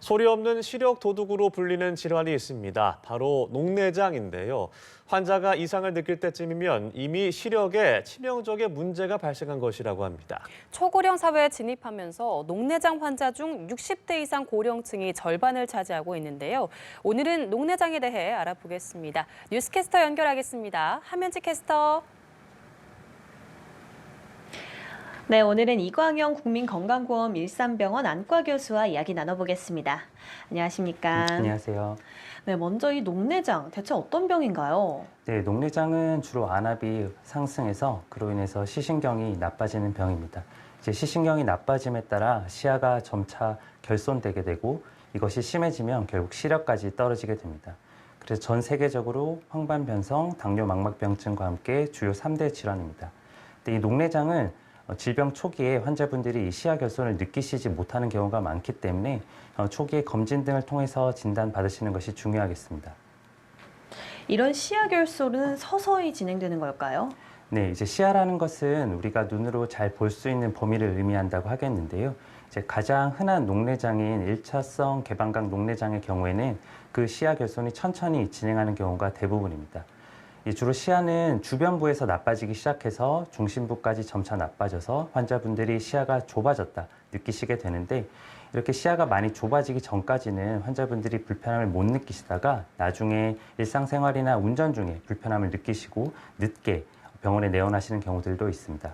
소리 없는 시력 도둑으로 불리는 질환이 있습니다. 바로 녹내장인데요. 환자가 이상을 느낄 때쯤이면 이미 시력에 치명적인 문제가 발생한 것이라고 합니다. 초고령 사회에 진입하면서 녹내장 환자 중 60대 이상 고령층이 절반을 차지하고 있는데요. 오늘은 녹내장에 대해 알아보겠습니다. 뉴스캐스터 연결하겠습니다. 함현지 캐스터. 네, 오늘은 이광영 국민건강보험 일산병원 안과 교수와 이야기 나눠보겠습니다. 안녕하십니까? 안녕하세요. 네, 먼저 이 녹내장, 대체 어떤 병인가요? 네, 녹내장은 주로 안압이 상승해서 그로 인해서 시신경이 나빠지는 병입니다. 이제 시신경이 나빠짐에 따라 시야가 점차 결손되게 되고 이것이 심해지면 결국 시력까지 떨어지게 됩니다. 그래서 전 세계적으로 황반변성, 당뇨 망막병증과 함께 주요 3대 질환입니다. 근데 이 녹내장은 질병 초기에 환자분들이 시야 결손을 느끼시지 못하는 경우가 많기 때문에 초기에 검진 등을 통해서 진단받으시는 것이 중요하겠습니다. 이런 시야 결손은 서서히 진행되는 걸까요? 네, 이제 시야라는 것은 우리가 눈으로 잘 볼 수 있는 범위를 의미한다고 하겠는데요. 이제 가장 흔한 녹내장인 1차성 개방각 녹내장의 경우에는 그 시야 결손이 천천히 진행하는 경우가 대부분입니다. 주로 시야는 주변부에서 나빠지기 시작해서 중심부까지 점차 나빠져서 환자분들이 시야가 좁아졌다 느끼시게 되는데 이렇게 시야가 많이 좁아지기 전까지는 환자분들이 불편함을 못 느끼시다가 나중에 일상생활이나 운전 중에 불편함을 느끼시고 늦게 병원에 내원하시는 경우들도 있습니다.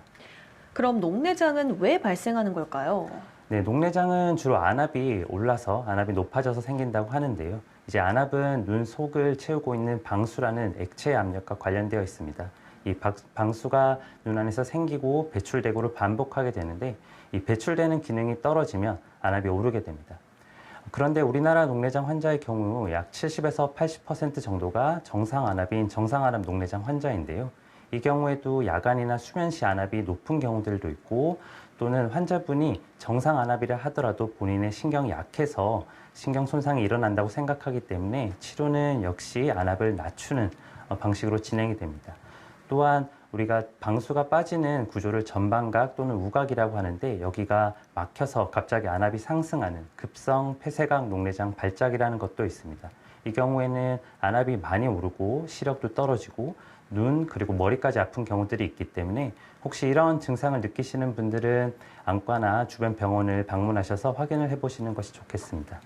그럼 녹내장은 왜 발생하는 걸까요? 네, 녹내장은 주로 안압이 올라서 안압이 높아져서 생긴다고 하는데요. 이제 안압은 눈 속을 채우고 있는 방수라는 액체 압력과 관련되어 있습니다. 이 방수가 눈 안에서 생기고 배출되고를 반복하게 되는데 이 배출되는 기능이 떨어지면 안압이 오르게 됩니다. 그런데 우리나라 녹내장 환자의 경우 약 70에서 80% 정도가 정상 안압인 정상 안압 녹내장 환자인데요. 이 경우에도 야간이나 수면 시 안압이 높은 경우들도 있고 또는 환자분이 정상 안압이라 하더라도 본인의 신경이 약해서 신경 손상이 일어난다고 생각하기 때문에 치료는 역시 안압을 낮추는 방식으로 진행이 됩니다. 또한 우리가 방수가 빠지는 구조를 전방각 또는 우각이라고 하는데 여기가 막혀서 갑자기 안압이 상승하는 급성 폐쇄각 녹내장 발작이라는 것도 있습니다. 이 경우에는 안압이 많이 오르고 시력도 떨어지고 눈 그리고 머리까지 아픈 경우들이 있기 때문에 혹시 이런 증상을 느끼시는 분들은 안과나 주변 병원을 방문하셔서 확인을 해보시는 것이 좋겠습니다.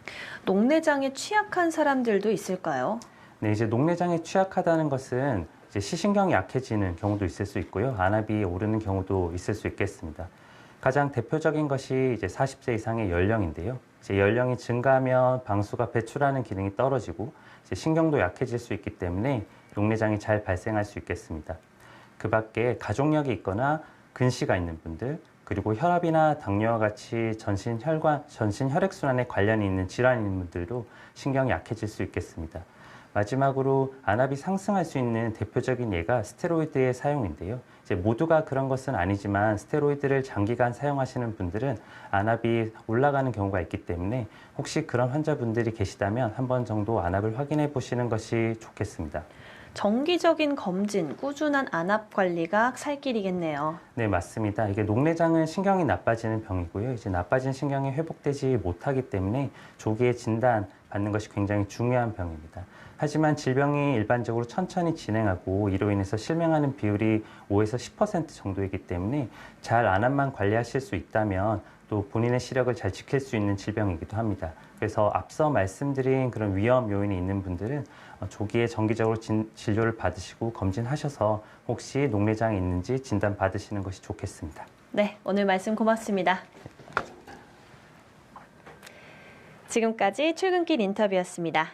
녹내장에 취약한 사람들도 있을까요? 네, 이제 녹내장에 취약하다는 것은 이제 시신경이 약해지는 경우도 있을 수 있고요. 안압이 오르는 경우도 있을 수 있겠습니다. 가장 대표적인 것이 이제 40세 이상의 연령인데요. 이제 연령이 증가하면 방수가 배출하는 기능이 떨어지고 이제 신경도 약해질 수 있기 때문에 녹내장이 잘 발생할 수 있겠습니다. 그 밖에 가족력이 있거나 근시가 있는 분들, 그리고 혈압이나 당뇨와 같이 전신 혈액순환에 관련이 있는 질환이 있는 분들도 신경이 약해질 수 있겠습니다. 마지막으로 안압이 상승할 수 있는 대표적인 예가 스테로이드의 사용인데요. 이제 모두가 그런 것은 아니지만 스테로이드를 장기간 사용하시는 분들은 안압이 올라가는 경우가 있기 때문에 혹시 그런 환자분들이 계시다면 한 번 정도 안압을 확인해 보시는 것이 좋겠습니다. 정기적인 검진, 꾸준한 안압 관리가 살 길이겠네요. 네, 맞습니다. 이게 녹내장은 신경이 나빠지는 병이고요. 이제 나빠진 신경이 회복되지 못하기 때문에 조기에 진단 받는 것이 굉장히 중요한 병입니다. 하지만 질병이 일반적으로 천천히 진행하고 이로 인해서 실명하는 비율이 5에서 10% 정도이기 때문에 잘 안압만 관리하실 수 있다면 또 본인의 시력을 잘 지킬 수 있는 질병이기도 합니다. 그래서 앞서 말씀드린 그런 위험 요인이 있는 분들은 조기에 정기적으로 진료를 받으시고 검진하셔서 혹시 녹내장이 있는지 진단 받으시는 것이 좋겠습니다. 네, 오늘 말씀 고맙습니다. 지금까지 출근길 인터뷰였습니다.